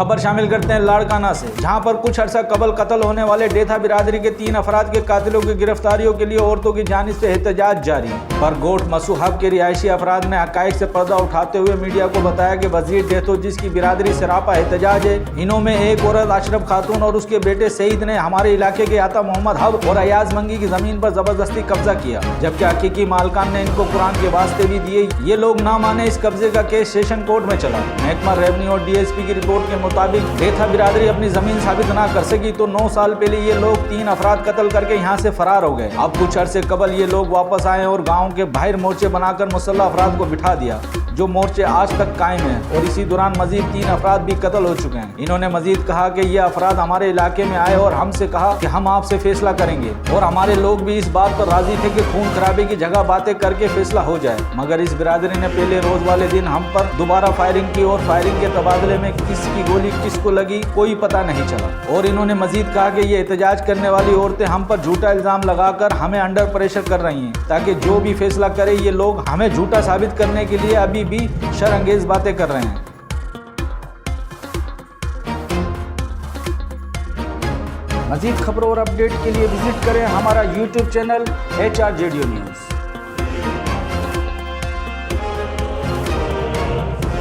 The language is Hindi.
खबर शामिल करते हैं लाड़काना से, जहां पर कुछ अर्सा कबल कत्ल होने वाले डेथा बिरादरी के 3 अफराद के कातिलों की गिरफ्तारियों के लिए औरतों की जानिब से एहतजाज जारी। पर गोट मसूहब के रिहायशी अफराद ने हकाइक से पर्दा उठाते हुए मीडिया को बताया कि वजीर डेथो जिसकी बिरादरी सरापा एहतजाज है, इन्हों में एक औरत अशरफ खातून और उसके बेटे सईद ने हमारे इलाके के आता मोहम्मद हब और अयाज मंगी की जमीन पर जबरदस्ती कब्जा किया, जबकि हकीकी मालकान ने इनको कुरान के वास्ते भी दिए। ये लोग ना माने, इस कब्जे का केस सेशन कोर्ट में चला। महकमा रेवन्यू और DSP की रिपोर्ट के मुताबिक डेथा बिरादरी अपनी जमीन साबित ना कर सकी तो 9 साल पहले ये लोग 3 अफराद कत्ल करके यहाँ से फरार हो गए। अब कुछ अरसे कबल ये लोग वापस आए और गाँव के बाहर मोर्चे बनाकर मुसल्लह अफराद को बिठा दिया, जो मोर्चे आज तक कायम हैं और इसी दौरान मजीद 3 अफराद भी कत्ल हो चुके हैं। इन्होंने मजीद कहा कि ये अफराद हमारे इलाके में आए और हमसे कहा कि हम आपसे फैसला करेंगे और हमारे लोग भी इस बात पर राजी थे कि खून खराबे की जगह बातें करके फैसला हो जाए, मगर इस बिरादरी ने पहले रोज वाले दिन हम पर दोबारा फायरिंग की और फायरिंग के तबादले में किसकी गोली किसको लगी कोई पता नहीं चला। और इन्होंने मजीद कहा कि ये एहतजाज करने वाली औरतें हम पर झूठा इल्जाम लगाकर हमें अंडर प्रेशर कर रही हैं, ताकि जो भी फैसला करे ये लोग हमें झूठा साबित करने के लिए अभी भी शर्मअंगेज बातें कर रहे हैं। मजीद खबरों और अपडेट के लिए विजिट करें हमारा YouTube चैनल HRJDO न्यूज़।